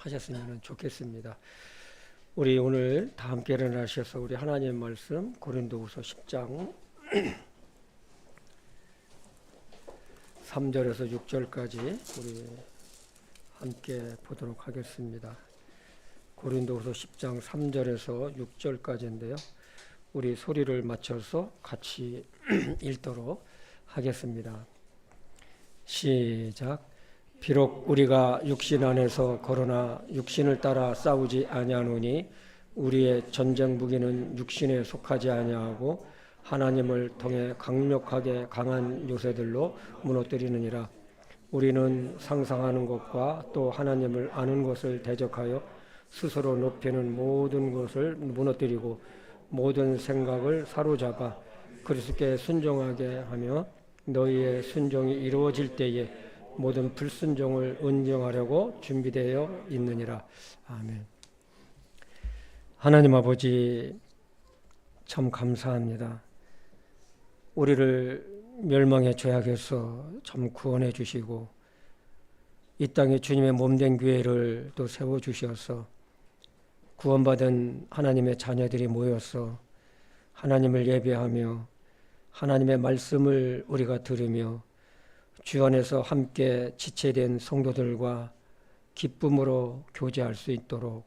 하셨으면 좋겠습니다. 우리 오늘 다 함께 일어나셔서 우리 하나님 말씀 고린도후서 10장 3절에서 6절까지 우리 함께 보도록 하겠습니다. 고린도후서 10장 3절에서 6절까지인데요. 우리 소리를 맞춰서 같이 읽도록 하겠습니다. 시작. 비록 우리가 육신 안에서 거로나 육신을 따라 싸우지 아니하노니 우리의 전쟁 무기는 육신에 속하지 아니하고 하나님을 통해 강력하게 강한 요새들로 무너뜨리느니라. 우리는 상상하는 것과 또 하나님을 아는 것을 대적하여 스스로 높이는 모든 것을 무너뜨리고 모든 생각을 사로잡아 그리스도께 순종하게 하며 너희의 순종이 이루어질 때에 모든 불순종을 은정하려고 준비되어 있느니라. 아멘. 하나님 아버지 참 감사합니다. 우리를 멸망의 죄악에서 참 구원해 주시고 이 땅에 주님의 몸된 교회를 또 세워주셔서 구원받은 하나님의 자녀들이 모여서 하나님을 예배하며 하나님의 말씀을 우리가 들으며 주 안에서 함께 지체된 성도들과 기쁨으로 교제할 수 있도록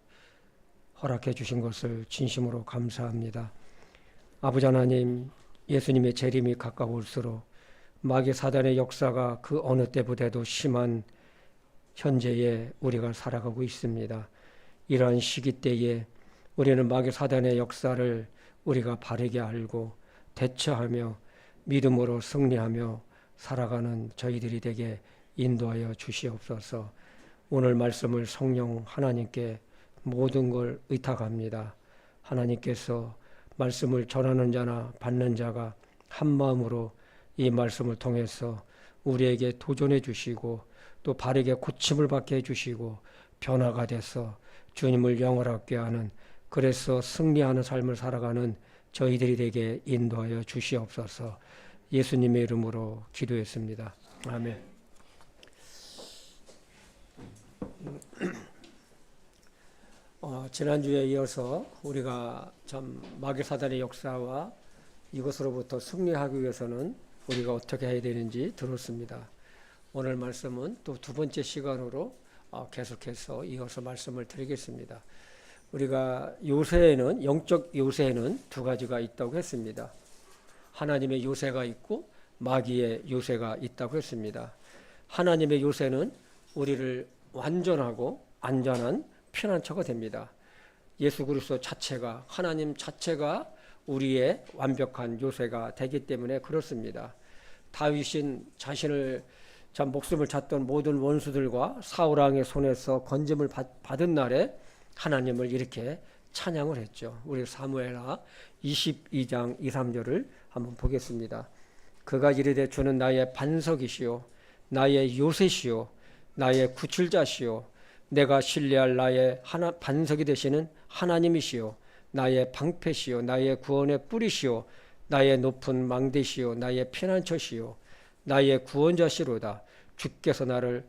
허락해 주신 것을 진심으로 감사합니다. 아버지 하나님, 예수님의 재림이 가까울수록 마귀 사단의 역사가 그 어느 때보다도 심한 현재에 우리가 살아가고 있습니다. 이러한 시기 때에 우리는 마귀 사단의 역사를 우리가 바르게 알고 대처하며 믿음으로 승리하며 살아가는 저희들이 되게 인도하여 주시옵소서. 오늘 말씀을 성령 하나님께 모든 걸 의탁합니다. 하나님께서 말씀을 전하는 자나 받는 자가 한 마음으로 이 말씀을 통해서 우리에게 도전해 주시고 또 바르게 고침을 받게 해주시고 변화가 돼서 주님을 영원하게 하는, 그래서 승리하는 삶을 살아가는 저희들이 되게 인도하여 주시옵소서. 예수님의 이름으로 기도했습니다. 아멘. 지난주에 이어서 우리가 참 마귀 사단의 역사와 이것으로부터 승리하기 위해서는 우리가 어떻게 해야 되는지 들었습니다. 오늘 말씀은 또 두 번째 시간으로 계속해서 이어서 말씀을 드리겠습니다. 우리가 요새에는, 영적 요새에는 두 가지가 있다고 했습니다. 하나님의 요새가 있고 마귀의 요새가 있다고 했습니다. 하나님의 요새는 우리를 완전하고 안전한 피난처가 됩니다. 예수 그리스도 자체가, 하나님 자체가 우리의 완벽한 요새가 되기 때문에 그렇습니다. 다윗은 자신을 참 목숨을 잤던 모든 원수들과 사울 왕의 손에서 건짐을 받은 날에 하나님을 이렇게 찬양을 했죠. 우리 사무엘하 22장 2, 3절을 한번 보겠습니다. 그가 이르되 주는 나의 반석이시요 나의 요새시요 나의 구출자시요 내가 신뢰할 나의 반석이 되시는 하나님이시요 나의 방패시요 나의 구원의 뿌리시요 나의 높은 망대시요 나의 피난처시요 나의 구원자시로다. 주께서 나를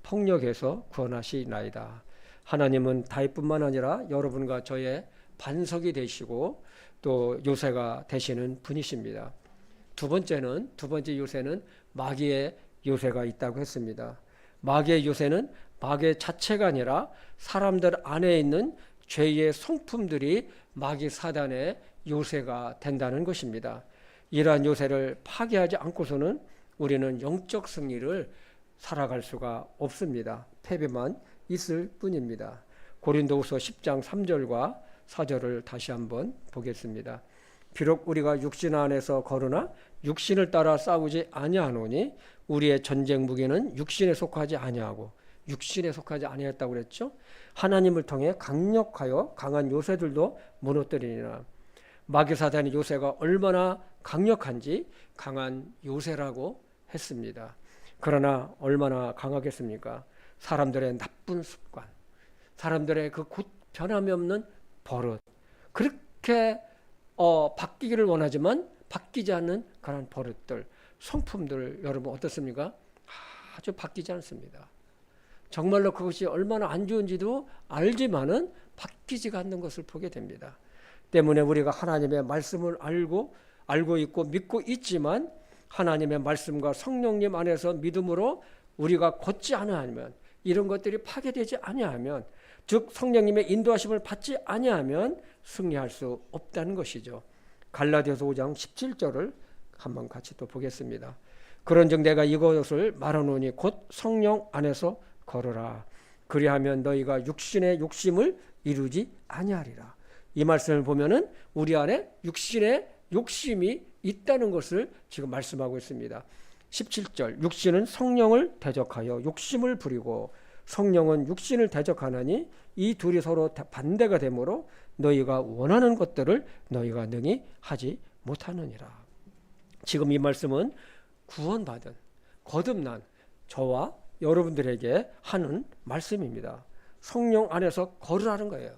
폭력에서 구원하시나이다. 하나님은 다윗뿐만 아니라 여러분과 저의 반석이 되시고 또 요새가 되시는 분이십니다. 두 번째 요새는 마귀의 요새가 있다고 했습니다. 마귀의 요새는 마귀 자체가 아니라 사람들 안에 있는 죄의 성품들이 마귀 사단의 요새가 된다는 것입니다. 이러한 요새를 파괴하지 않고서는 우리는 영적 승리를 살아갈 수가 없습니다. 패배만 있을 뿐입니다. 고린도후서 10장 3절과 4절을 다시 한번 보겠습니다. 비록 우리가 육신 안에서 거르나 육신을 따라 싸우지 아니하노니 우리의 전쟁 무기는 육신에 속하지 아니하고, 육신에 속하지 아니했다고 그랬죠. 하나님을 통해 강력하여 강한 요새들도 무너뜨리니라. 마귀 사단의 요새가 얼마나 강력한지 강한 요새라고 했습니다. 그러나 얼마나 강하겠습니까? 사람들의 나쁜 습관, 사람들의 그 변함이 없는 버릇, 그렇게 바뀌기를 원하지만 바뀌지 않는 그런 버릇들, 성품들, 여러분 어떻습니까? 아주 바뀌지 않습니다. 정말로 그것이 얼마나 안 좋은지도 알지만은 바뀌지가 않는 것을 보게 됩니다. 때문에 우리가 하나님의 말씀을 알고 있고 믿고 있지만 하나님의 말씀과 성령님 안에서 믿음으로 우리가 걷지 않으면, 이런 것들이 파괴되지 아니하면, 즉 성령님의 인도하심을 받지 아니하면 승리할 수 없다는 것이죠. 갈라디아서 5장 17절을 한번 같이 또 보겠습니다. 그런즉 내가 이것을 말하노니 곧 성령 안에서 걸으라. 그리하면 너희가 육신의 욕심을 이루지 아니하리라. 이 말씀을 보면은 우리 안에 육신의 욕심이 있다는 것을 지금 말씀하고 있습니다. 17절, 육신은 성령을 대적하여 욕심을 부리고 성령은 육신을 대적하나니 이 둘이 서로 반대가 되므로 너희가 원하는 것들을 너희가 능히 하지 못하느니라. 지금 이 말씀은 구원받은, 거듭난 저와 여러분들에게 하는 말씀입니다. 성령 안에서 걸으라는 거예요.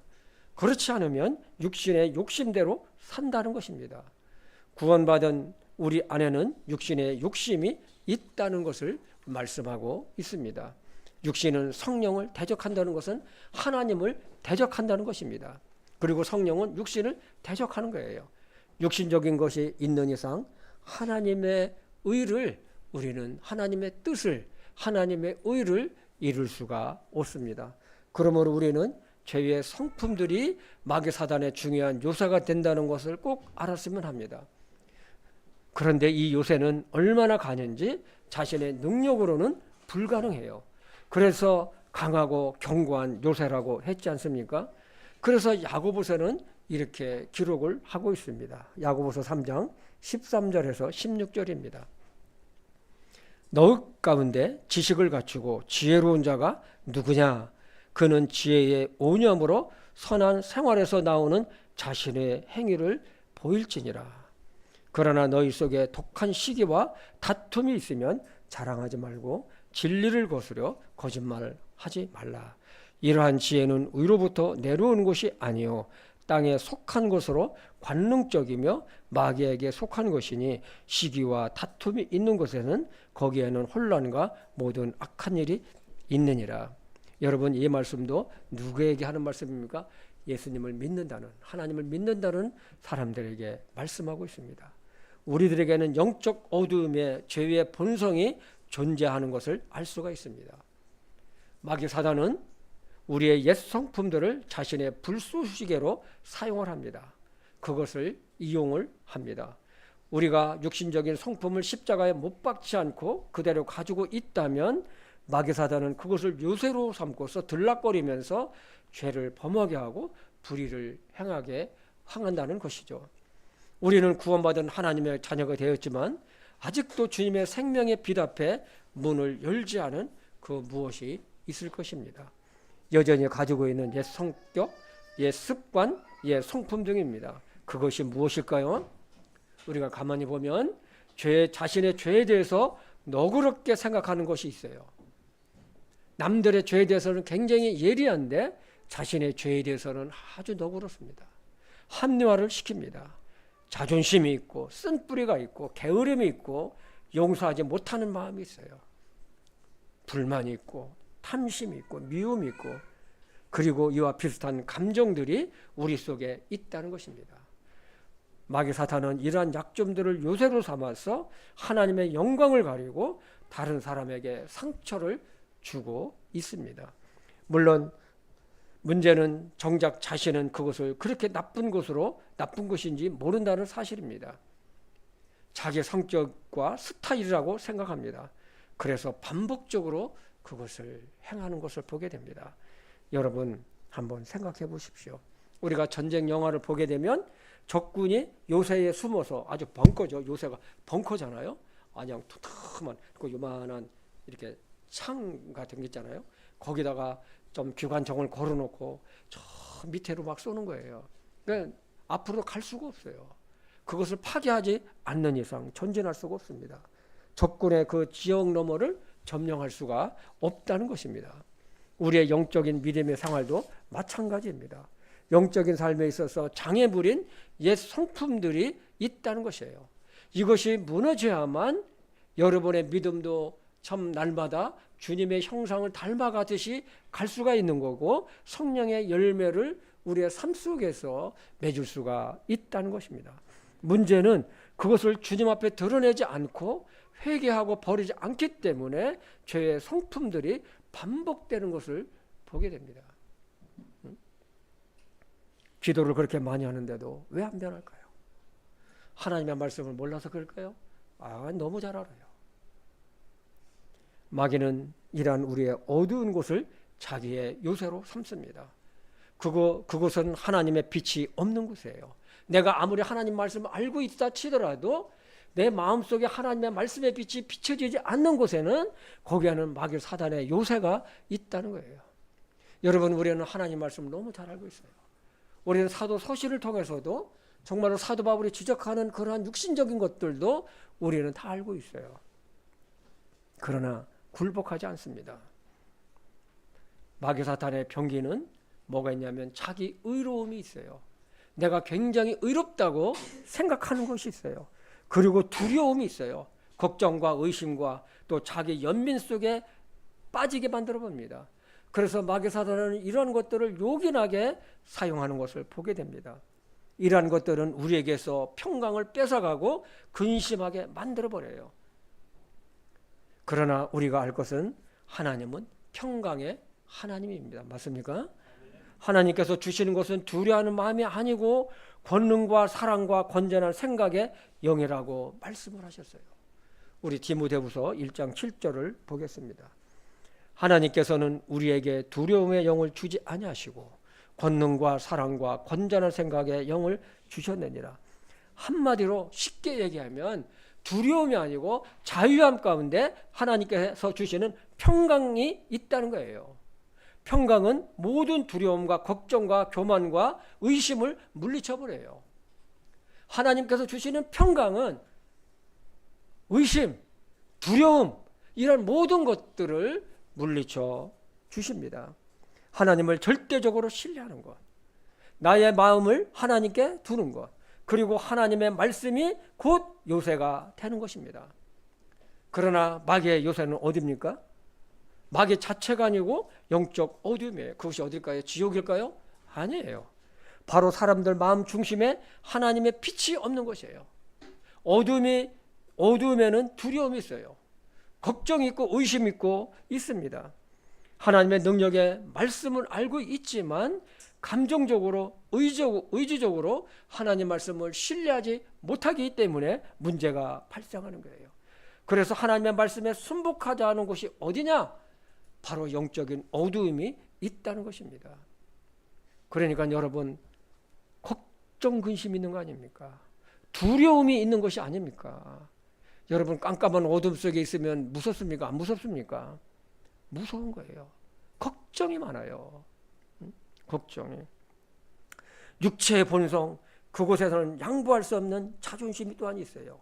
그렇지 않으면 육신의 욕심대로 산다는 것입니다. 구원받은 우리 안에는 육신의 욕심이 있다는 것을 말씀하고 있습니다. 육신은 성령을 대적한다는 것은 하나님을 대적한다는 것입니다. 그리고 성령은 육신을 대적하는 거예요. 육신적인 것이 있는 이상 하나님의 의를, 우리는 하나님의 뜻을, 하나님의 의를 이룰 수가 없습니다. 그러므로 우리는 죄의 성품들이 마귀 사단의 중요한 요새가 된다는 것을 꼭 알았으면 합니다. 그런데 이 요새는 얼마나 강한지 자신의 능력으로는 불가능해요. 그래서 강하고 견고한 요새라고 했지 않습니까? 그래서 야고보서는 이렇게 기록을 하고 있습니다. 야고보서 3장 13절에서 16절입니다. 너희 가운데 지식을 갖추고 지혜로운 자가 누구냐? 그는 지혜의 오념으로 선한 생활에서 나오는 자신의 행위를 보일지니라. 그러나 너희 속에 독한 시기와 다툼이 있으면 자랑하지 말고 진리를 거스려 거짓말을 하지 말라. 이러한 지혜는 위로부터 내려오는 것이 아니요 땅에 속한 것으로 관능적이며 마귀에게 속한 것이니 시기와 다툼이 있는 곳에는 거기에는 혼란과 모든 악한 일이 있느니라. 여러분, 이 말씀도 누구에게 하는 말씀입니까? 예수님을 믿는다는, 하나님을 믿는다는 사람들에게 말씀하고 있습니다. 우리들에게는 영적 어두움의 죄의 본성이 존재하는 것을 알 수가 있습니다. 마귀 사단은 우리의 옛 성품들을 자신의 불쏘시개로 사용을 합니다. 그것을 이용을 합니다. 우리가 육신적인 성품을 십자가에 못 박지 않고 그대로 가지고 있다면 마귀 사단은 그것을 요새로 삼고서 들락거리면서 죄를 범하게 하고 불의를 행한다는 것이죠. 우리는 구원받은 하나님의 자녀가 되었지만 아직도 주님의 생명의 빛 앞에 문을 열지 않은 그 무엇이 있을 것입니다. 여전히 가지고 있는 옛 성격, 옛 습관, 옛 성품 등입니다. 그것이 무엇일까요? 우리가 가만히 보면 자신의 죄에 대해서 너그럽게 생각하는 것이 있어요. 남들의 죄에 대해서는 굉장히 예리한데 자신의 죄에 대해서는 아주 너그럽습니다. 합리화를 시킵니다. 자존심이 있고 쓴뿌리가 있고 게으름이 있고 용서하지 못하는 마음이 있어요. 불만이 있고 탐심이 있고 미움이 있고, 그리고 이와 비슷한 감정들이 우리 속에 있다는 것입니다. 마귀 사탄은 이러한 약점들을 요새로 삼아서 하나님의 영광을 가리고 다른 사람에게 상처를 주고 있습니다. 물론 문제는 정작 자신은 그것을 그렇게 나쁜 것인지 모른다는 사실입니다. 자기 성격과 스타일이라고 생각합니다. 그래서 반복적으로 그것을 행하는 것을 보게 됩니다. 여러분 한번 생각해 보십시오. 우리가 전쟁 영화를 보게 되면 적군이 요새에 숨어서, 아주 벙커죠. 요새가 벙커잖아요. 그냥 툭툭한 그 요만한 이렇게 창 같은 게 있잖아요. 거기다가 좀 기관총을 걸어놓고 저 밑으로 막 쏘는 거예요. 그러니까 앞으로 갈 수가 없어요. 그것을 파괴하지 않는 이상 전진할 수가 없습니다. 적군의 그 지역 너머를 점령할 수가 없다는 것입니다. 우리의 영적인 믿음의 생활도 마찬가지입니다. 영적인 삶에 있어서 장애물인 옛 성품들이 있다는 것이에요. 이것이 무너져야만 여러분의 믿음도 참 날마다 주님의 형상을 닮아가듯이 갈 수가 있는 거고 성령의 열매를 우리의 삶 속에서 맺을 수가 있다는 것입니다. 문제는 그것을 주님 앞에 드러내지 않고 회개하고 버리지 않기 때문에 죄의 성품들이 반복되는 것을 보게 됩니다. 기도를 그렇게 많이 하는데도 왜 안 변할까요? 하나님의 말씀을 몰라서 그럴까요? 너무 잘 알아요. 마귀는 이러한 우리의 어두운 곳을 자기의 요새로 삼습니다. 그곳은 하나님의 빛이 없는 곳이에요. 내가 아무리 하나님 말씀을 알고 있다 치더라도 내 마음속에 하나님의 말씀의 빛이 비춰지지 않는 곳에는 거기에는 마귀 사단의 요새가 있다는 거예요. 여러분, 우리는 하나님 말씀을 너무 잘 알고 있어요. 우리는 사도 서신을 통해서도 정말로 사도 바울이 지적하는 그러한 육신적인 것들도 우리는 다 알고 있어요. 그러나 굴복하지 않습니다. 마귀 사탄의 병기는 뭐가 있냐면 자기 의로움이 있어요. 내가 굉장히 의롭다고 생각하는 것이 있어요. 그리고 두려움이 있어요. 걱정과 의심과 또 자기 연민 속에 빠지게 만들어 봅니다. 그래서 마귀 사탄은 이런 것들을 요긴하게 사용하는 것을 보게 됩니다. 이러한 것들은 우리에게서 평강을 뺏어가고 근심하게 만들어 버려요. 그러나 우리가 알 것은 하나님은 평강의 하나님입니다. 맞습니까? 하나님께서 주시는 것은 두려워하는 마음이 아니고 권능과 사랑과 건전한 생각의 영이라고 말씀을 하셨어요. 우리 디모데후서 1장 7절을 보겠습니다. 하나님께서는 우리에게 두려움의 영을 주지 아니하시고 권능과 사랑과 건전한 생각의 영을 주셨느니라. 한마디로 쉽게 얘기하면 두려움이 아니고 자유함 가운데 하나님께서 주시는 평강이 있다는 거예요. 평강은 모든 두려움과 걱정과 교만과 의심을 물리쳐버려요. 하나님께서 주시는 평강은 의심, 두려움 이런 모든 것들을 물리쳐 주십니다. 하나님을 절대적으로 신뢰하는 것, 나의 마음을 하나님께 두는 것, 그리고 하나님의 말씀이 곧 요새가 되는 것입니다. 그러나 마귀의 요새는 어디입니까? 마귀 자체가 아니고 영적 어둠이에요. 그것이 어딜까요? 지옥일까요? 아니에요. 바로 사람들 마음 중심에 하나님의 빛이 없는 것이에요. 어둠에는 두려움이 있어요. 걱정이 있고 의심이 있고 있습니다. 하나님의 능력의 말씀을 알고 있지만 감정적으로 의지적으로 하나님 말씀을 신뢰하지 못하기 때문에 문제가 발생하는 거예요. 그래서 하나님의 말씀에 순복하지 않은 곳이 어디냐? 바로 영적인 어두움이 있다는 것입니다. 그러니까 여러분, 걱정 근심이 있는 거 아닙니까? 두려움이 있는 것이 아닙니까? 여러분, 깜깜한 어둠 속에 있으면 무섭습니까? 안 무섭습니까? 무서운 거예요. 걱정이 많아요. 걱정이. 육체의 본성, 그곳에서는 양보할 수 없는 자존심이 또한 있어요.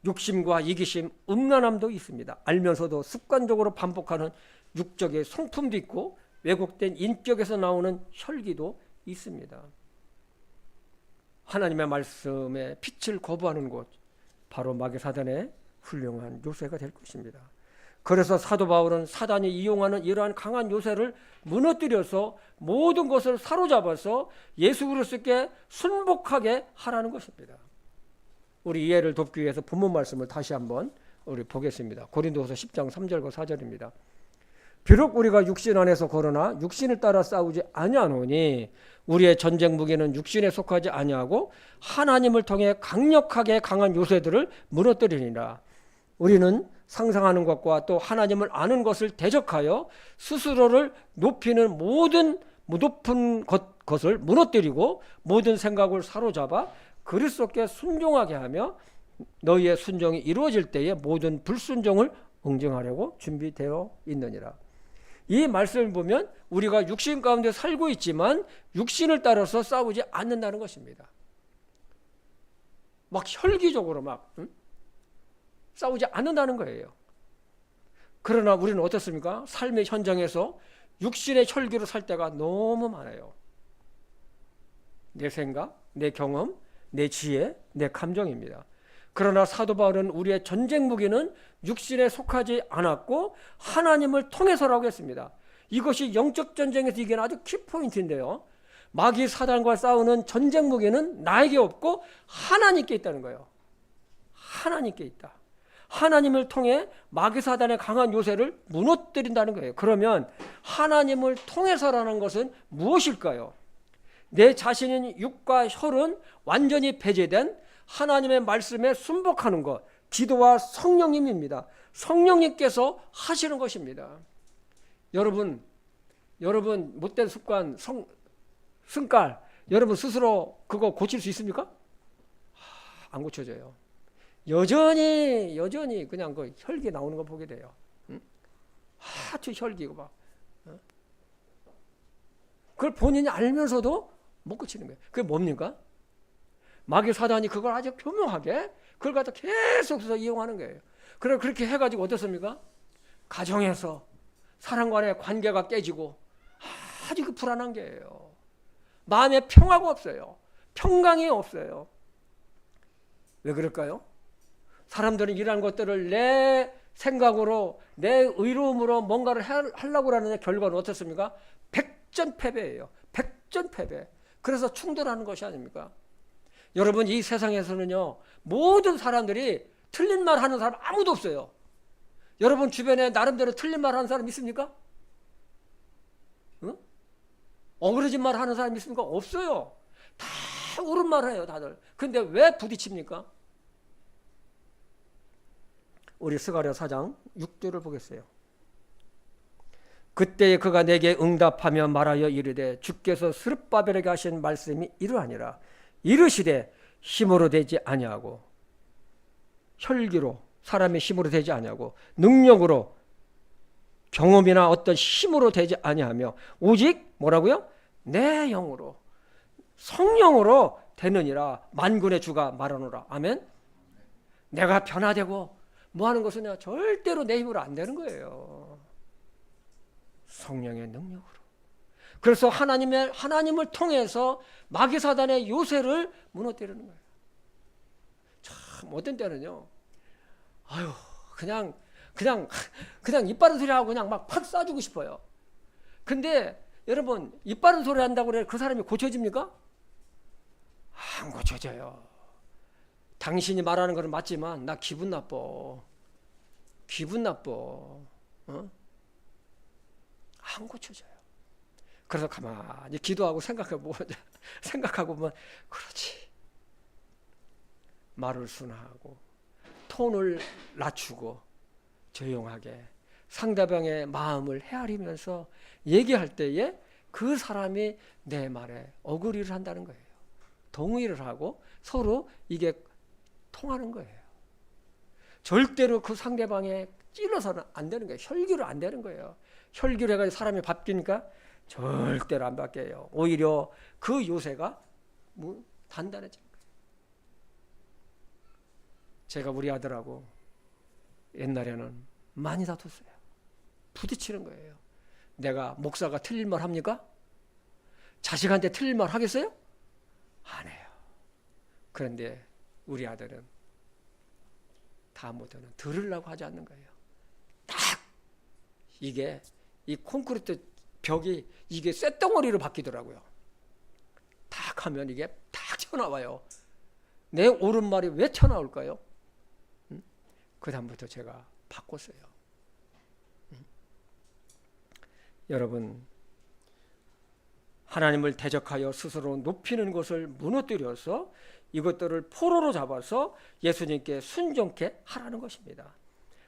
욕심과 이기심, 음란함도 있습니다. 알면서도 습관적으로 반복하는 육적의 성품도 있고 왜곡된 인격에서 나오는 혈기도 있습니다. 하나님의 말씀에 빛을 거부하는 곳, 바로 마귀 사단의 훌륭한 요새가 될 것입니다. 그래서 사도 바울은 사단이 이용하는 이러한 강한 요새를 무너뜨려서 모든 것을 사로잡아서 예수 그리스도께 순복하게 하라는 것입니다. 우리 이해를 돕기 위해서 본문 말씀을 다시 한번 우리 보겠습니다. 고린도후서 10장 3절과 4절입니다. 비록 우리가 육신 안에서 걸으나 육신을 따라 싸우지 아니하노니 우리의 전쟁 무기는 육신에 속하지 아니하고 하나님을 통해 강력하게 강한 요새들을 무너뜨리니라. 우리는 상상하는 것과 또 하나님을 아는 것을 대적하여 스스로를 높이는 모든 높은 것을 무너뜨리고 모든 생각을 사로잡아 그리스도께 순종하게 하며 너희의 순종이 이루어질 때에 모든 불순종을 응징하려고 준비되어 있느니라. 이 말씀을 보면 우리가 육신 가운데 살고 있지만 육신을 따라서 싸우지 않는다는 것입니다. 막 혈기적으로 싸우지 않는다는 거예요. 그러나 우리는 어떻습니까? 삶의 현장에서 육신의 혈기로 살 때가 너무 많아요. 내 생각, 내 경험, 내 지혜, 내 감정입니다. 그러나 사도 바울은 우리의 전쟁 무기는 육신에 속하지 않았고 하나님을 통해서라고 했습니다. 이것이 영적 전쟁에서 이기는 아주 키포인트인데요. 마귀 사단과 싸우는 전쟁 무기는 나에게 없고 하나님께 있다는 거예요. 하나님께 있다. 하나님을 통해 마귀 사단의 강한 요새를 무너뜨린다는 거예요. 그러면 하나님을 통해서라는 것은 무엇일까요? 내 자신인 육과 혈은 완전히 배제된 하나님의 말씀에 순복하는 것, 기도와 성령님입니다. 성령님께서 하시는 것입니다. 여러분 못된 습관, 승깔, 여러분 스스로 그거 고칠 수 있습니까? 안 고쳐져요. 여전히 그냥 그 혈기 나오는 거 보게 돼요. 응? 아주 혈기고 막. 그걸 본인이 알면서도 못 고치는 거예요. 그게 뭡니까? 마귀 사단이 그걸 아주 교묘하게 그걸 갖다 계속해서 이용하는 거예요. 그래 그렇게 해가지고 어떻습니까? 가정에서 사람 간의 관계가 깨지고 아주 그 불안한 게예요. 마음에 평화가 없어요. 평강이 없어요. 왜 그럴까요? 사람들은 이러한 것들을 내 생각으로 내 의로움으로 뭔가를 하려고 하는 결과는 어떻습니까? 백전패배예요. 백전패배. 그래서 충돌하는 것이 아닙니까? 여러분 이 세상에서는요 모든 사람들이 틀린 말 하는 사람 아무도 없어요. 여러분 주변에 나름대로 틀린 말 하는 사람 있습니까? 응? 어그러진 말 하는 사람 있습니까? 없어요. 다 옳은 말 해요 다들. 근데 왜 부딪힙니까? 우리 스가랴 4장 6절을 보겠어요. 그때 그가 내게 응답하며 말하여 이르되 주께서 스룹바벨에게 하신 말씀이 이러하니라. 이르시되 힘으로 되지 아니하고 혈기로 사람의 힘으로 되지 아니하고 능력으로 경험이나 어떤 힘으로 되지 아니하며 오직 뭐라고요? 내 영으로 성령으로 되느니라. 만군의 주가 말하노라. 아멘. 내가 변화되고 뭐 하는 것은 절대로 내 힘으로 안 되는 거예요. 성령의 능력으로. 그래서 하나님을 통해서 마귀 사단의 요새를 무너뜨리는 거예요. 참 어떤 때는요. 아유 그냥 이빠른 소리 하고 그냥 막 팍 쏴주고 싶어요. 근데 여러분 이빠른 소리 한다고 그래 그 사람이 고쳐집니까? 안 고쳐져요. 당신이 말하는 건 맞지만 나 기분 나빠. 어? 안 고쳐져요. 그래서 가만히 기도하고 생각하고 보면 그렇지. 말을 순화하고 톤을 낮추고 조용하게 상대방의 마음을 헤아리면서 얘기할 때에 그 사람이 내 말에 어그리를 한다는 거예요. 동의를 하고 서로 이게 통하는 거예요. 절대로 그 상대방에 찔러서는 안 되는 거예요. 혈기로 안 되는 거예요. 혈기로 해가지고 사람이 바뀌니까 절대로 안 바뀌어요. 오히려 그 요새가 단단해진 거예요. 제가 우리 아들하고 옛날에는 많이 다퉜어요. 부딪히는 거예요. 내가 목사가 틀린 말 합니까? 자식한테 틀린 말 하겠어요? 안 해요. 그런데 우리 아들은 다음부터는 들으려고 하지 않는 거예요. 딱 이게 이 콘크리트 벽이 이게 쇳덩어리로 바뀌더라고요. 딱 하면 이게 딱 튀어나와요. 내 옳은 말이 왜 튀어나올까요? 그 다음부터 제가 바꿨어요. 여러분 하나님을 대적하여 스스로 높이는 것을 무너뜨려서 이것들을 포로로 잡아서 예수님께 순종케 하라는 것입니다.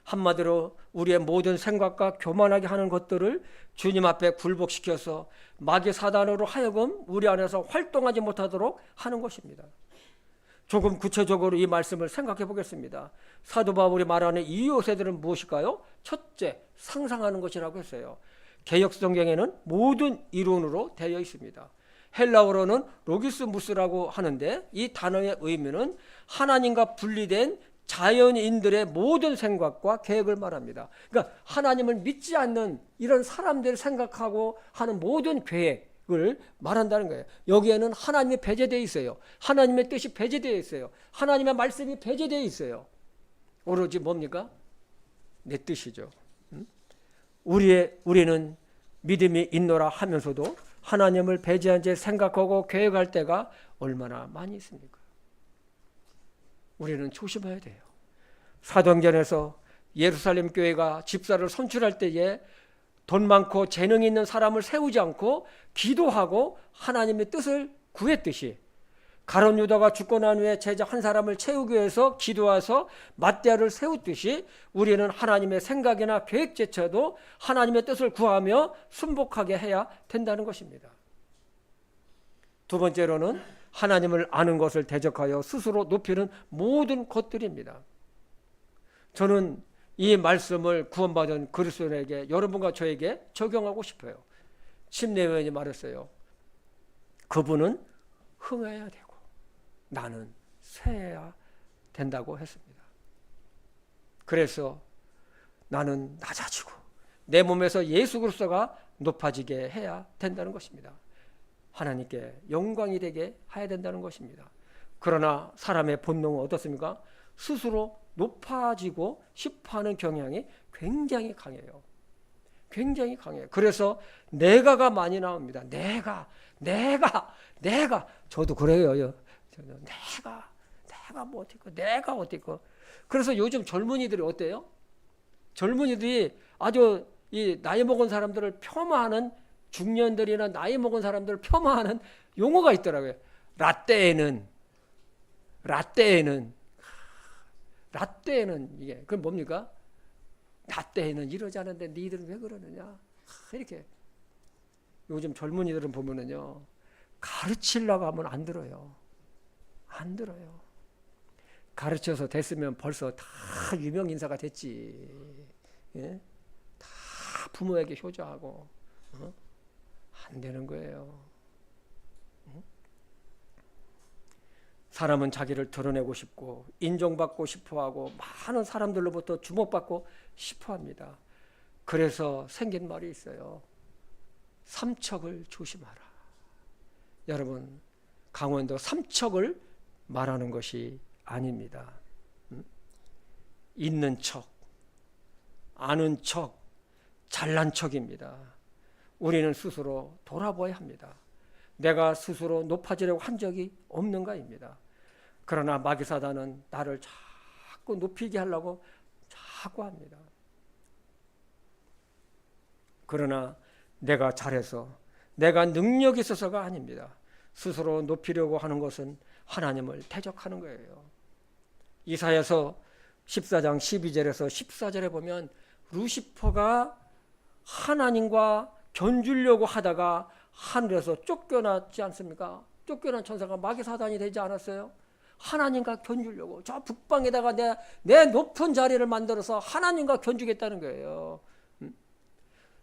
한마디로 우리의 모든 생각과 교만하게 하는 것들을 주님 앞에 굴복시켜서 마귀 사단으로 하여금 우리 안에서 활동하지 못하도록 하는 것입니다. 조금 구체적으로 이 말씀을 생각해 보겠습니다. 사도 바울이 말하는 이 요새들은 무엇일까요? 첫째, 상상하는 것이라고 했어요. 개역 성경에는 모든 이론으로 되어 있습니다. 헬라어로는 로기스무스라고 하는데 이 단어의 의미는 하나님과 분리된 자연인들의 모든 생각과 계획을 말합니다. 그러니까 하나님을 믿지 않는 이런 사람들이 생각하고 하는 모든 계획, 말한다는 거예요. 여기에는 하나님이 배제되어 있어요. 하나님의 뜻이 배제되어 있어요. 하나님의 말씀이 배제되어 있어요. 오로지 뭡니까? 내 뜻이죠. 우리는 믿음이 있노라 하면서도 하나님을 배제한 채 생각하고 계획할 때가 얼마나 많이 있습니까? 우리는 조심해야 돼요. 사도행전에서 예루살렘 교회가 집사를 선출할 때에 돈 많고 재능 있는 사람을 세우지 않고 기도하고 하나님의 뜻을 구했듯이, 가룟 유다가 죽고 난 후에 제자 한 사람을 채우기 위해서 기도해서 맏대를 세웠듯이 우리는 하나님의 생각이나 계획조차도 하나님의 뜻을 구하며 순복하게 해야 된다는 것입니다. 두 번째로는 하나님을 아는 것을 대적하여 스스로 높이는 모든 것들입니다. 저는 이 말씀을 구원받은 그리스도인에게, 여러분과 저에게 적용하고 싶어요. 심내위원이 말했어요. 그분은 흥해야 되고 나는 쇠해야 된다고 했습니다. 그래서 나는 낮아지고 내 몸에서 예수 그리스도가 높아지게 해야 된다는 것입니다. 하나님께 영광이 되게 해야 된다는 것입니다. 그러나 사람의 본능은 어떻습니까? 스스로 높아지고 싶어하는 경향이 굉장히 강해요. 굉장히 강해요. 그래서 내가가 많이 나옵니다. 내가. 저도 그래요. 내가 뭐 어떻고, 내가 어떻고. 그래서 요즘 젊은이들이 어때요? 젊은이들이 아주 이 나이 먹은 사람들을 폄하하는, 중년들이나 나이 먹은 사람들을 폄하하는 용어가 있더라고요. 라떼에는 이게 그건 뭡니까? 라떼에는 이러지 않은데 니들은 왜 그러느냐? 이렇게 요즘 젊은이들은 보면은요, 가르치려고 하면 안 들어요. 가르쳐서 됐으면 벌써 다 유명 인사가 됐지. 예? 다 부모에게 효자하고. 안 되는 거예요. 사람은 자기를 드러내고 싶고 인정받고 싶어하고 많은 사람들로부터 주목받고 싶어합니다. 그래서 생긴 말이 있어요. 삼척을 조심하라. 여러분, 강원도 삼척을 말하는 것이 아닙니다. 있는 척, 아는 척, 잘난 척입니다. 우리는 스스로 돌아봐야 합니다. 내가 스스로 높아지려고 한 적이 없는가입니다. 그러나 마귀 사단은 나를 자꾸 높이게 하려고 자꾸 합니다. 그러나 내가 잘해서, 내가 능력이 있어서가 아닙니다. 스스로 높이려고 하는 것은 하나님을 대적하는 거예요. 이사야서 14장 12절에서 14절에 보면 루시퍼가 하나님과 견주려고 하다가 하늘에서 쫓겨났지 않습니까? 쫓겨난 천사가 마귀 사단이 되지 않았어요? 하나님과 견주려고 저 북방에다가 내 높은 자리를 만들어서 하나님과 견주겠다는 거예요.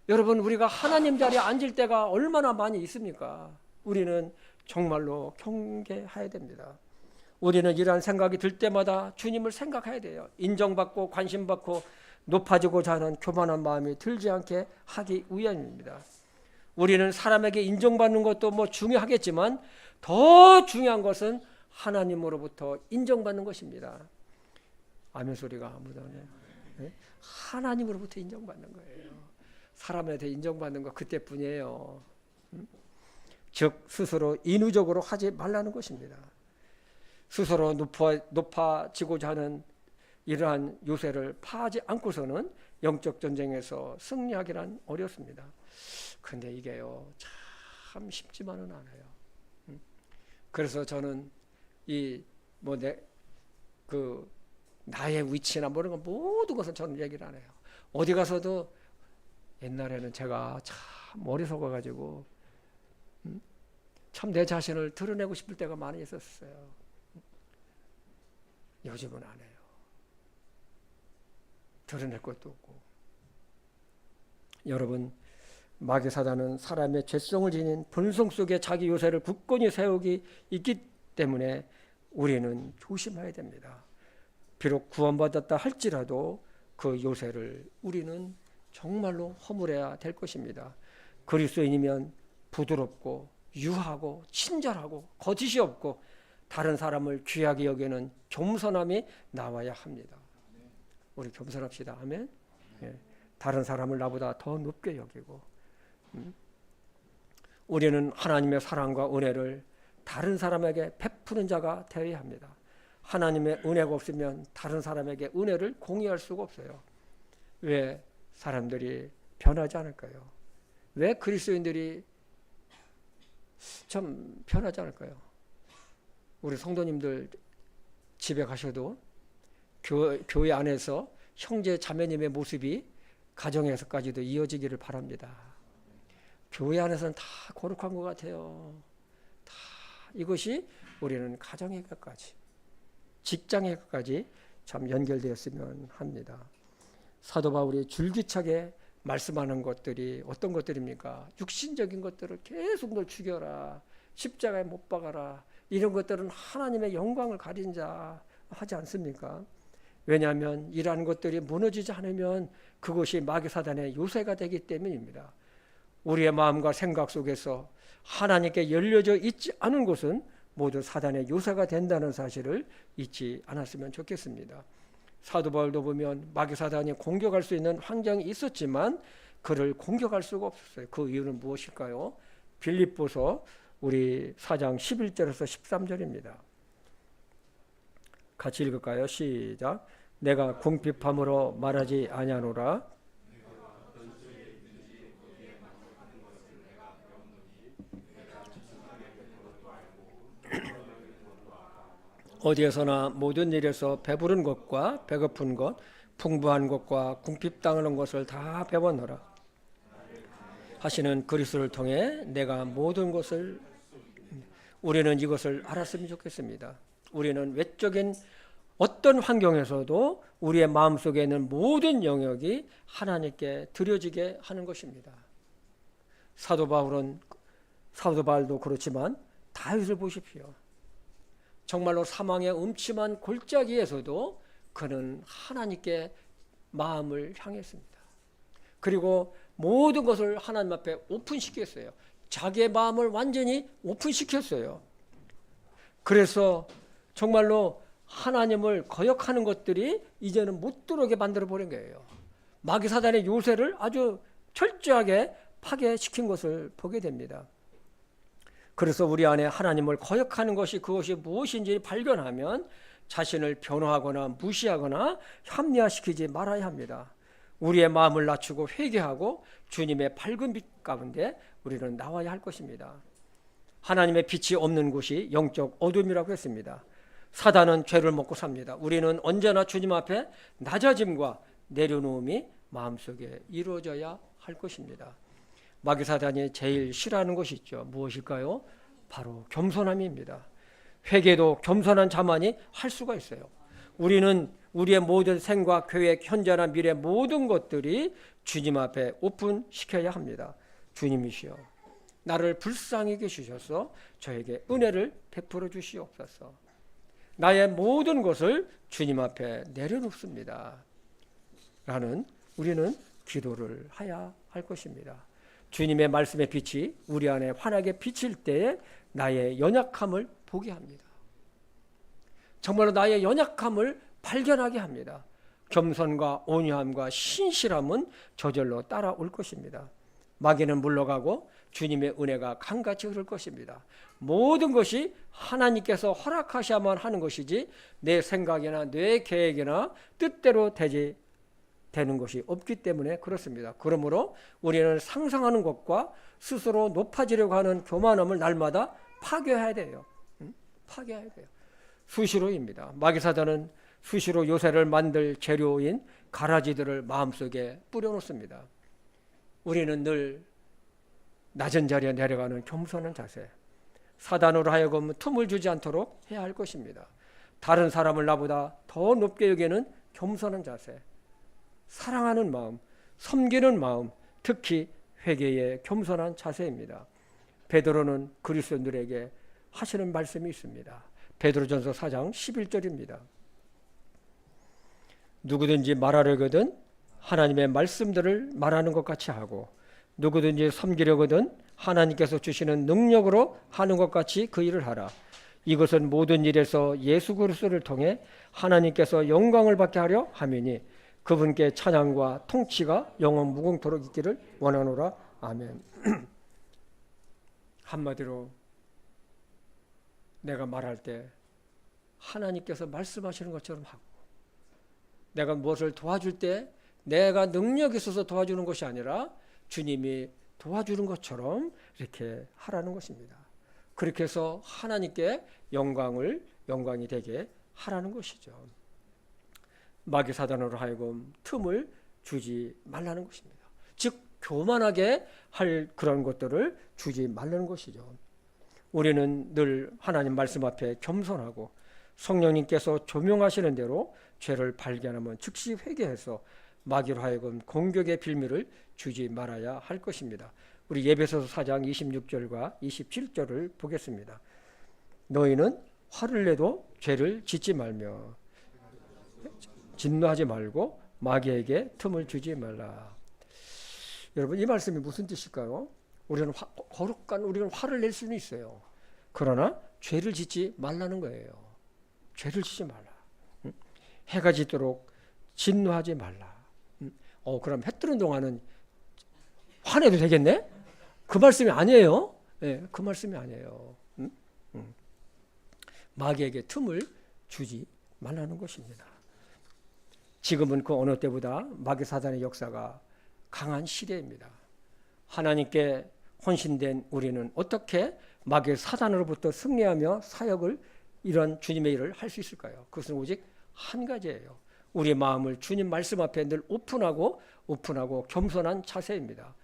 여러분, 우리가 하나님 자리에 앉을 때가 얼마나 많이 있습니까? 우리는 정말로 경계해야 됩니다. 우리는 이러한 생각이 들 때마다 주님을 생각해야 돼요. 인정받고 관심받고 높아지고자 하는 교만한 마음이 들지 않게 하기 위함입니다. 우리는 사람에게 인정받는 것도 뭐 중요하겠지만 더 중요한 것은 하나님으로부터 인정받는 것입니다. 아멘 소리가 묻어네요. 네? 하나님으로부터 인정받는 거예요. 사람한테 인정받는 거 그때뿐이에요. 즉 스스로 인위적으로 하지 말라는 것입니다. 스스로 높아지고자 하는 이러한 요새를 파하지 않고서는 영적 전쟁에서 승리하기란 어렵습니다. 그런데 이게요, 참 쉽지만은 않아요. 그래서 저는 나의 위치나 뭐 이런 거 모든 것을 저는 얘기를 안 해요. 어디 가서도 옛날에는 제가 참 어리석어가지고 참 내 자신을 드러내고 싶을 때가 많이 있었어요. 요즘은 안 해요. 드러낼 것도 없고. 여러분, 마귀 사단은 사람의 죄성을 지닌 본성 속에 자기 요새를 굳건히 세우기 있기 때문에 우리는 조심해야 됩니다. 비록 구원받았다 할지라도 그 요새를 우리는 정말로 허물어야 될 것입니다. 그리스도인이면 부드럽고 유하고 친절하고 거짓이 없고 다른 사람을 귀하게 여기는 겸손함이 나와야 합니다. 우리 겸손합시다. 아멘. 예. 다른 사람을 나보다 더 높게 여기고 우리는 하나님의 사랑과 은혜를 다른 사람에게 베푸는 자가 되어야 합니다. 하나님의 은혜가 없으면 다른 사람에게 은혜를 공유할 수가 없어요. 왜 사람들이 변하지 않을까요? 왜 그리스도인들이 참 변하지 않을까요? 우리 성도님들 집에 가셔도 교회 안에서 형제 자매님의 모습이 가정에서까지도 이어지기를 바랍니다. 교회 안에서는 다 거룩한 것 같아요. 다 이것이 우리는 가정에까지 직장에까지 참 연결되었으면 합니다. 사도 바울이 줄기차게 말씀하는 것들이 어떤 것들입니까? 육신적인 것들을 계속 널 죽여라, 십자가에 못 박아라, 이런 것들은 하나님의 영광을 가린 자 하지 않습니까? 왜냐하면 이러한 것들이 무너지지 않으면 그것이 마귀 사단의 요새가 되기 때문입니다. 우리의 마음과 생각 속에서 하나님께 열려져 있지 않은 곳은 모두 사단의 요새가 된다는 사실을 잊지 않았으면 좋겠습니다. 사도 바울도 보면 마귀 사단이 공격할 수 있는 환경이 있었지만 그를 공격할 수가 없었어요. 그 이유는 무엇일까요? 빌립보서 우리 4장 11절에서 13절입니다. 같이 읽을까요? 시작. 내가 궁핍함으로 말하지 아니하노라. 어디에서나 모든 일에서 배부른 것과 배고픈 것, 풍부한 것과 궁핍당하는 것을 다 배워너라 하시는 그리스도를 통해 내가 모든 것을 우리는 이것을 알았으면 좋겠습니다. 우리는 외적인 어떤 환경에서도 우리의 마음속에 있는 모든 영역이 하나님께 드려지게 하는 것입니다. 사도 바울도 그렇지만 다윗을 보십시오. 정말로 사망의 음침한 골짜기에서도 그는 하나님께 마음을 향했습니다. 그리고 모든 것을 하나님 앞에 오픈시켰어요. 자기의 마음을 완전히 오픈시켰어요. 그래서 정말로 하나님을 거역하는 것들이 이제는 못 들어오게 만들어 버린 거예요. 마귀 사단의 요새를 아주 철저하게 파괴시킨 것을 보게 됩니다. 그래서 우리 안에 하나님을 거역하는 것이 그것이 무엇인지 발견하면 자신을 변호하거나 무시하거나 합리화시키지 말아야 합니다. 우리의 마음을 낮추고 회개하고 주님의 밝은 빛 가운데 우리는 나와야 할 것입니다. 하나님의 빛이 없는 곳이 영적 어둠이라고 했습니다. 사단은 죄를 먹고 삽니다. 우리는 언제나 주님 앞에 낮아짐과 내려놓음이 마음속에 이루어져야 할 것입니다. 마귀 사단이 제일 싫어하는 것이 있죠. 무엇일까요? 바로 겸손함입니다. 회개도 겸손한 자만이 할 수가 있어요. 우리는 우리의 모든 생각, 계획, 현재나 미래 모든 것들이 주님 앞에 오픈시켜야 합니다. 주님이시여, 나를 불쌍히 여기셔서 저에게 은혜를 베풀어 주시옵소서. 나의 모든 것을 주님 앞에 내려놓습니다. 라는 우리는 기도를 해야 할 것입니다. 주님의 말씀의 빛이 우리 안에 환하게 비칠 때에 나의 연약함을 보게 합니다. 정말로 나의 연약함을 발견하게 합니다. 겸손과 온유함과 신실함은 저절로 따라올 것입니다. 마귀는 물러가고 주님의 은혜가 강같이 흐를 것입니다. 모든 것이 하나님께서 허락하셔야만 하는 것이지 내 생각이나 내 계획이나 뜻대로 되는 것이 없기 때문에 그렇습니다. 그러므로 우리는 상상하는 것과 스스로 높아지려고 하는 교만함을 날마다 파괴해야 돼요. 파괴해야 돼요. 수시로입니다. 마귀 사단은 수시로 요새를 만들 재료인 가라지들을 마음속에 뿌려놓습니다. 우리는 늘 낮은 자리에 내려가는 겸손한 자세, 사단으로 하여금 틈을 주지 않도록 해야 할 것입니다. 다른 사람을 나보다 더 높게 여기는 겸손한 자세, 사랑하는 마음, 섬기는 마음, 특히 회개의 겸손한 자세입니다. 베드로는 그리스도인들에게 하시는 말씀이 있습니다. 베드로전서 4장 11절입니다. 누구든지 말하려거든 하나님의 말씀들을 말하는 것 같이 하고 누구든지 섬기려거든 하나님께서 주시는 능력으로 하는 것 같이 그 일을 하라. 이것은 모든 일에서 예수 그리스도를 통해 하나님께서 영광을 받게 하려 함이니 그분께 찬양과 통치가 영원 무궁토록 있기를 원하노라. 아멘. 한마디로 내가 말할 때 하나님께서 말씀하시는 것처럼 하고, 내가 무엇을 도와줄 때 내가 능력이 있어서 도와주는 것이 아니라 주님이 도와주는 것처럼 이렇게 하라는 것입니다. 그렇게 해서 하나님께 영광이 되게 하라는 것이죠. 마귀 사단으로 하여금 틈을 주지 말라는 것입니다. 즉 교만하게 할 그런 것들을 주지 말라는 것이죠. 우리는 늘 하나님 말씀 앞에 겸손하고 성령님께서 조명하시는 대로 죄를 발견하면 즉시 회개해서 마귀로 하여금 공격의 빌미를 주지 말아야 할 것입니다. 우리 에베소서 4장 26절과 27절을 보겠습니다. 너희는 화를 내도 죄를 짓지 말며 진노하지 말고 마귀에게 틈을 주지 말라. 여러분, 이 말씀이 무슨 뜻일까요? 우리는 우리는 화를 낼 수는 있어요. 그러나 죄를 짓지 말라는 거예요. 죄를 짓지 말라. 해가 지도록 진노하지 말라. 그럼 해 뜨는 동안은 화내도 되겠네? 그 말씀이 아니에요. 네, 그 말씀이 아니에요. 마귀에게 틈을 주지 말라는 것입니다. 지금은 그 어느 때보다 마귀 사단의 역사가 강한 시대입니다. 하나님께 헌신된 우리는 어떻게 마귀 사단으로부터 승리하며 사역을, 이런 주님의 일을 할 수 있을까요? 그것은 오직 한 가지예요. 우리 마음을 주님 말씀 앞에 늘 오픈하고 겸손한 자세입니다.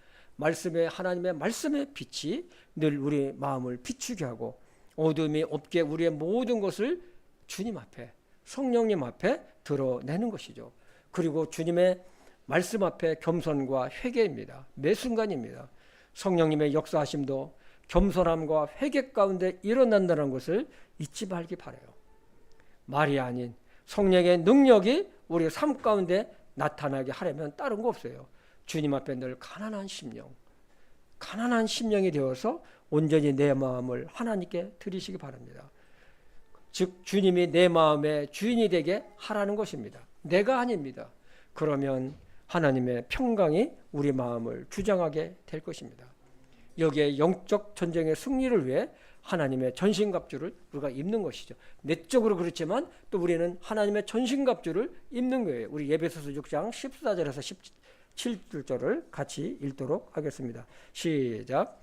하나님의 말씀의 빛이 늘 우리 마음을 비추게 하고 어둠이 없게 우리의 모든 것을 주님 앞에, 성령님 앞에 드러내는 것이죠. 그리고 주님의 말씀 앞에 겸손과 회개입니다. 매 순간입니다. 성령님의 역사하심도 겸손함과 회개 가운데 일어난다는 것을 잊지 말기 바라요. 말이 아닌 성령의 능력이 우리 삶 가운데 나타나게 하려면 다른 거 없어요. 주님 앞에 늘 가난한 심령이 되어서 온전히 내 마음을 하나님께 드리시기 바랍니다. 즉 주님이 내 마음의 주인이 되게 하라는 것입니다. 내가 아닙니다. 그러면 하나님의 평강이 우리 마음을 주장하게 될 것입니다. 여기에 영적 전쟁의 승리를 위해 하나님의 전신갑주를 우리가 입는 것이죠. 내적으로 그렇지만 또 우리는 하나님의 전신갑주를 입는 거예요. 우리 에베소서 6장 14절에서 17절을 같이 읽도록 하겠습니다. 시작.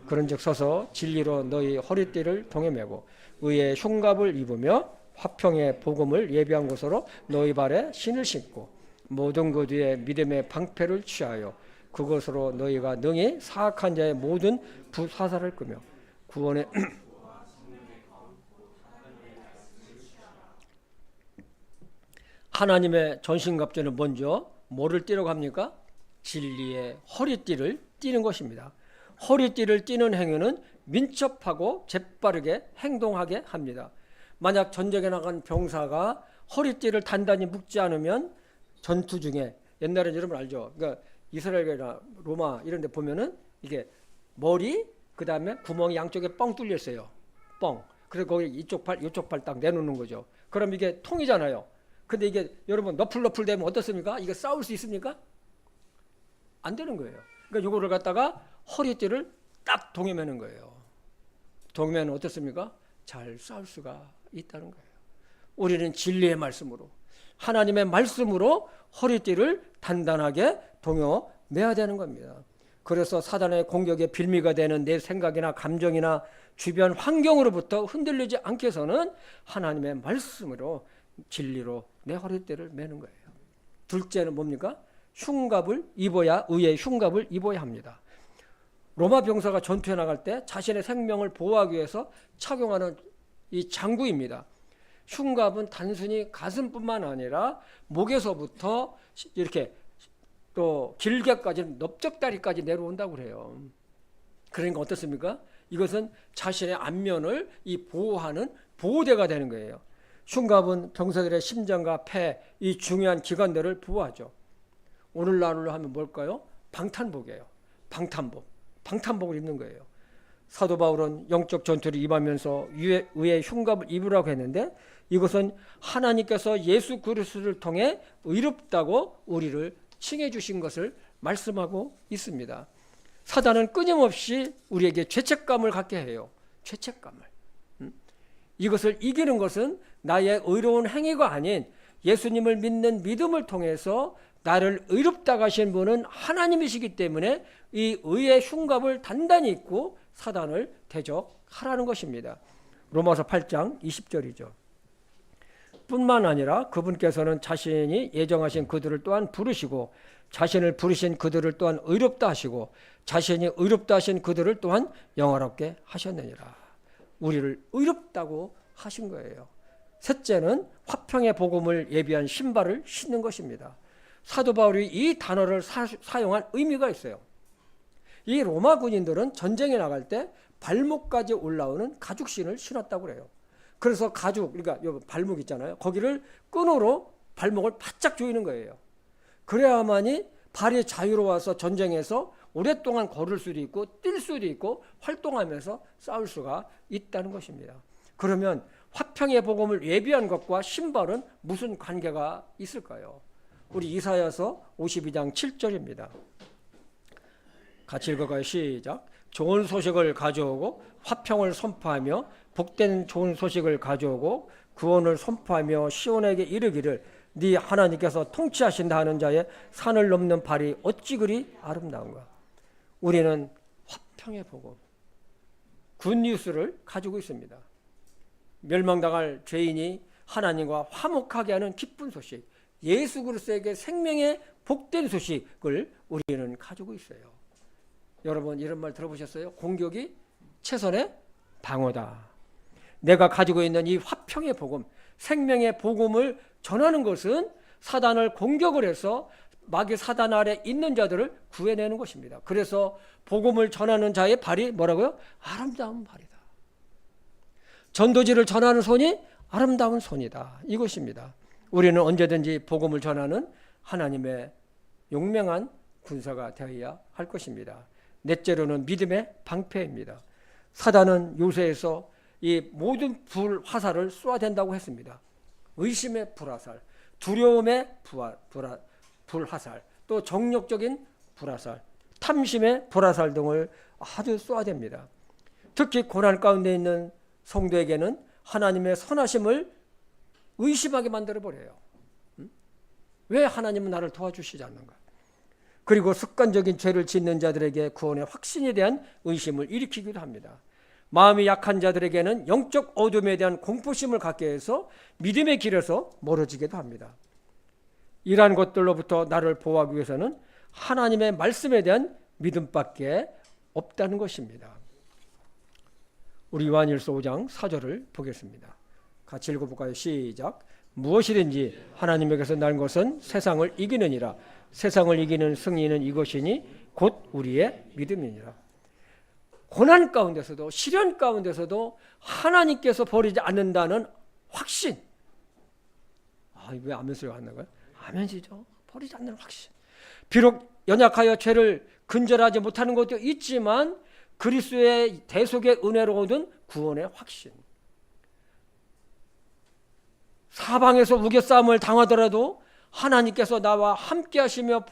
그런즉 서서 진리로 너희 허리띠를 동여매고 의의 흉갑을 입으며 화평의 복음을 예비한 것으로 너희 발에 신을 신고 모든 것 위에 믿음의 방패를 취하여 그것으로 너희가 능히 사악한 자의 모든 부사사를 끄며 구원의 하나님의 전신갑주는 먼저 뭐를 띠라고 합니까? 진리의 허리띠를 띠는 것입니다. 허리띠를 띠는 행위는 민첩하고 재빠르게 행동하게 합니다. 만약 전쟁에 나간 병사가 허리띠를 단단히 묶지 않으면 전투 중에, 옛날에 여러분 알죠? 그러니까 이스라엘이나 로마 이런 데 보면은 이게 머리, 그 다음에 구멍이 양쪽에 뻥 뚫려 있어요. 뻥. 그래서 거기 이쪽 팔 딱 내놓는 거죠. 그럼 이게 통이잖아요. 근데 이게 여러분 너플 되면 어떻습니까? 이게 싸울 수 있습니까? 안 되는 거예요. 그러니까 이거를 갖다가 허리띠를 딱 동여매는 거예요. 동여매는 어떻습니까? 잘 싸울 수가 있다는 거예요. 우리는 진리의 말씀으로, 하나님의 말씀으로 허리띠를 단단하게 동여매야 되는 겁니다. 그래서 사단의 공격의 빌미가 되는 내 생각이나 감정이나 주변 환경으로부터 흔들리지 않게 해서는 하나님의 말씀으로, 진리로 내 허리띠를 매는 거예요. 둘째는 뭡니까? 흉갑을 입어야, 의의 흉갑을 입어야 합니다. 로마 병사가 전투에 나갈 때 자신의 생명을 보호하기 위해서 착용하는 이 장구입니다. 흉갑은 단순히 가슴뿐만 아니라 목에서부터 이렇게 또 길게까지 넓적다리까지 내려온다고 그래요. 그러니까 어떻습니까? 이것은 자신의 안면을 보호하는 보호대가 되는 거예요. 흉갑은 병사들의 심장과 폐, 이 중요한 기관들을 보호하죠. 오늘날로 하면 뭘까요? 방탄복이에요. 방탄복. 방탄복을 입는 거예요. 사도 바울은 영적 전투를 임하면서 의의 흉갑을 입으라고 했는데 이것은 하나님께서 예수 그리스도를 통해 의롭다고 우리를 칭해 주신 것을 말씀하고 있습니다. 사단은 끊임없이 우리에게 죄책감을 갖게 해요. 죄책감을. 이것을 이기는 것은 나의 의로운 행위가 아닌 예수님을 믿는 믿음을 통해서 나를 의롭다고 하신 분은 하나님이시기 때문에 이 의의 흉갑을 단단히 입고 사단을 대적하라는 것입니다. 로마서 8장 20절이죠. 뿐만 아니라 그분께서는 자신이 예정하신 그들을 또한 부르시고 자신을 부르신 그들을 또한 의롭다 하시고 자신이 의롭다 하신 그들을 또한 영화롭게 하셨느니라. 우리를 의롭다고 하신 거예요. 셋째는 화평의 복음을 예비한 신발을 신는 것입니다. 사도 바울이 이 단어를 사용한 의미가 있어요. 이 로마 군인들은 전쟁에 나갈 때 발목까지 올라오는 가죽신을 신었다고 그래요. 그래서 가죽, 그러니까 발목 있잖아요. 거기를 끈으로 발목을 바짝 조이는 거예요. 그래야만이 발이 자유로워서 전쟁에서 오랫동안 걸을 수도 있고 뛸 수도 있고 활동하면서 싸울 수가 있다는 것입니다. 그러면 화평의 복음을 예비한 것과 신발은 무슨 관계가 있을까요? 우리 이사야서 52장 7절입니다. 같이 읽어가요. 시작. 좋은 소식을 가져오고 화평을 선포하며 복된 좋은 소식을 가져오고 구원을 선포하며 시온에게 이르기를 네 하나님께서 통치하신다 하는 자의 산을 넘는 발이 어찌 그리 아름다운가. 우리는 화평의 복음, 굿뉴스를 가지고 있습니다. 멸망당할 죄인이 하나님과 화목하게 하는 기쁜 소식, 예수 그리스도에게 생명의 복된 소식을 우리는 가지고 있어요. 여러분 이런 말 들어보셨어요? 공격이 최선의 방어다. 내가 가지고 있는 이 화평의 복음, 생명의 복음을 전하는 것은 사단을 공격을 해서 마귀 사단 아래 있는 자들을 구해내는 것입니다. 그래서 복음을 전하는 자의 발이 뭐라고요? 아름다운 발이다. 전도지를 전하는 손이 아름다운 손이다. 이것입니다. 우리는 언제든지 복음을 전하는 하나님의 용맹한 군사가 되어야 할 것입니다. 넷째로는 믿음의 방패입니다. 사단은 요새에서 이 모든 불화살을 쏘아댄다고 했습니다. 의심의 불화살, 두려움의 불화살, 또 정욕적인 불화살, 탐심의 불화살 등을 아주 쏘아댑니다. 특히 고난 가운데 있는 성도에게는 하나님의 선하심을 의심하게 만들어버려요. 왜 하나님은 나를 도와주시지 않는가? 그리고 습관적인 죄를 짓는 자들에게 구원의 확신에 대한 의심을 일으키기도 합니다. 마음이 약한 자들에게는 영적 어둠에 대한 공포심을 갖게 해서 믿음의 길에서 멀어지기도 합니다. 이러한 것들로부터 나를 보호하기 위해서는 하나님의 말씀에 대한 믿음밖에 없다는 것입니다. 우리 요한일서 5장 4절을 보겠습니다. 같이 읽어볼까요? 시작. 무엇이든지 하나님에게서 난 것은 세상을 이기느니라. 세상을 이기는 승리는 이것이니 곧 우리의 믿음이니라. 고난 가운데서도 시련 가운데서도 하나님께서 버리지 않는다는 확신. 왜 아멘 소리가 안 나가요? 아멘이죠. 버리지 않는 확신. 비록 연약하여 죄를 근절하지 못하는 것도 있지만 그리스도의 대속의 은혜로 얻은 구원의 확신. 사방에서 우겨싸움을 당하더라도 하나님께서 나와 함께 하시며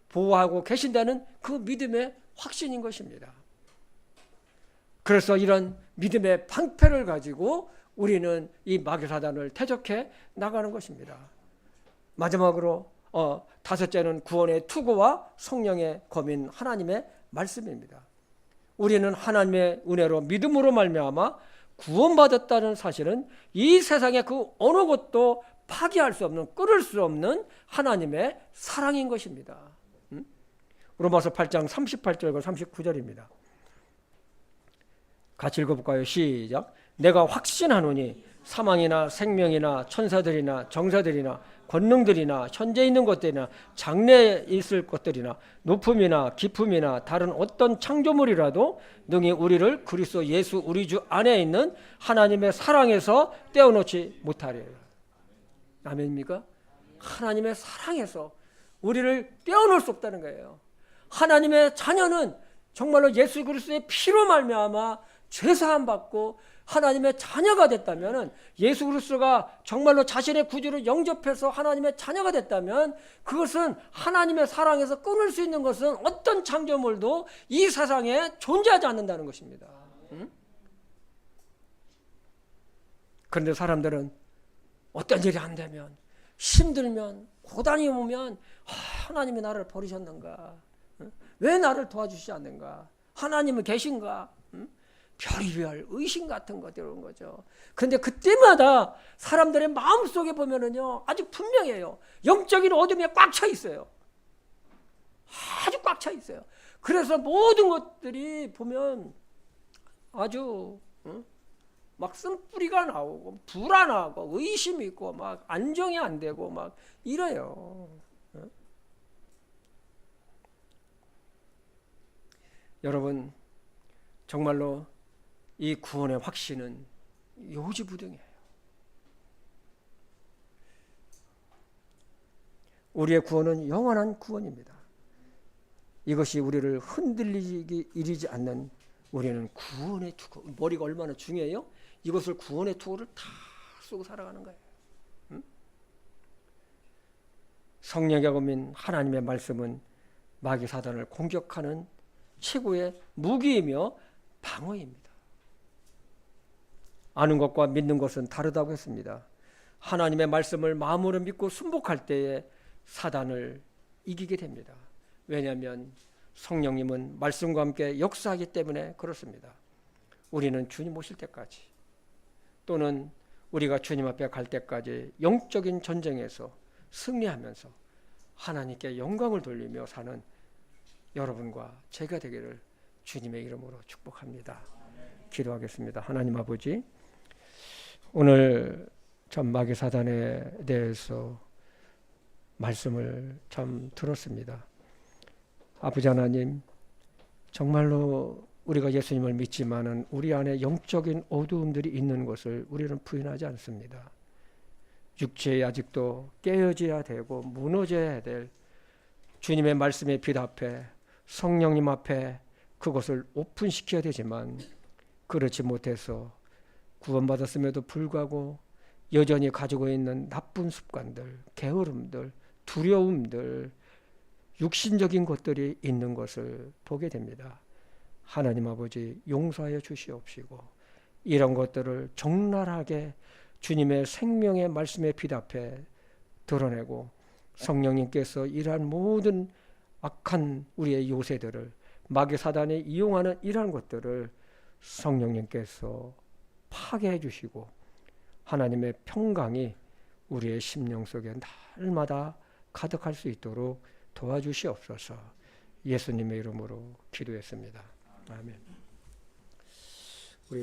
보호하고 계신다는 그 믿음의 확신인 것입니다. 그래서 이런 믿음의 방패를 가지고 우리는 이 마귀사단을 대적해 나가는 것입니다. 마지막으로 다섯째는 구원의 투구와 성령의 검인 하나님의 말씀입니다. 우리는 하나님의 은혜로 믿음으로 말미암아 구원받았다는 사실은 이 세상의 그 어느 것도 파괴할 수 없는, 끊을 수 없는 하나님의 사랑인 것입니다. 로마서 8장 38절과 39절입니다. 같이 읽어볼까요? 시작. 내가 확신하노니 사망이나 생명이나 천사들이나 정사들이나 권능들이나 현재 있는 것들이나 장래에 있을 것들이나 높음이나 깊음이나 다른 어떤 창조물이라도 능히 우리를 그리스도 예수 우리 주 안에 있는 하나님의 사랑에서 떼어놓지 못하리라. 아멘입니까? 하나님의 사랑에서 우리를 떼어놓을 수 없다는 거예요. 하나님의 자녀는 정말로 예수 그리스도의 피로 말미암아 죄사함 받고 하나님의 자녀가 됐다면, 예수 그리스도가 정말로 자신의 구주를 영접해서 하나님의 자녀가 됐다면, 그것은 하나님의 사랑에서 끊을 수 있는 것은 어떤 창조물도 이 세상에 존재하지 않는다는 것입니다. 응? 그런데 사람들은 어떤 일이 안 되면, 힘들면, 고단이 오면 하나님이 나를 버리셨는가? 왜 나를 도와주시지 않는가? 하나님은 계신가? 별의별 의심 같은 것들이 오는 거죠. 그런데 그때마다 사람들의 마음속에 보면은요, 아주 분명해요. 영적인 어둠에 꽉 차 있어요. 아주 꽉 차 있어요. 그래서 모든 것들이 보면 아주 막 쓴뿌리가 나오고 불안하고 의심이 있고 막 안정이 안 되고 막 이래요. 여러분, 정말로 이 구원의 확신은 요지부동이에요. 우리의 구원은 영원한 구원입니다. 이것이 우리를 흔들리기 이르지 않는, 우리는 구원의 투구, 머리가 얼마나 중요해요? 이것을 구원의 투구를 다 쓰고 살아가는 거예요. 성령의 검인 하나님의 말씀은 마귀 사단을 공격하는 최고의 무기이며 방어입니다. 아는 것과 믿는 것은 다르다고 했습니다. 하나님의 말씀을 마음으로 믿고 순복할 때에 사단을 이기게 됩니다. 왜냐하면 성령님은 말씀과 함께 역사하기 때문에 그렇습니다. 우리는 주님 오실 때까지, 또는 우리가 주님 앞에 갈 때까지 영적인 전쟁에서 승리하면서 하나님께 영광을 돌리며 사는 여러분과 제가 되기를 주님의 이름으로 축복합니다. 기도하겠습니다. 하나님 아버지, 오늘 참 마귀 사단에 대해서 말씀을 참 들었습니다. 아버지 하나님, 정말로 우리가 예수님을 믿지만은 우리 안에 영적인 어두움들이 있는 것을 우리는 부인하지 않습니다. 육체에 아직도 깨어져야 되고 무너져야 될 주님의 말씀에 빛 앞에, 성령님 앞에 그것을 오픈시켜야 되지만, 그렇지 못해서 구원받았음에도 불구하고 여전히 가지고 있는 나쁜 습관들, 게으름들, 두려움들, 육신적인 것들이 있는 것을 보게 됩니다. 하나님 아버지, 용서하여 주시옵시고 이런 것들을 적나라하게 주님의 생명의 말씀의 빛 앞에 드러내고, 성령님께서 이러한 모든 악한 우리의 요새들을, 마귀 사단이 이용하는 이러한 것들을 성령님께서 파괴해 주시고 하나님의 평강이 우리의 심령 속에 날마다 가득할 수 있도록 도와주시옵소서. 예수님의 이름으로 기도했습니다. 아멘.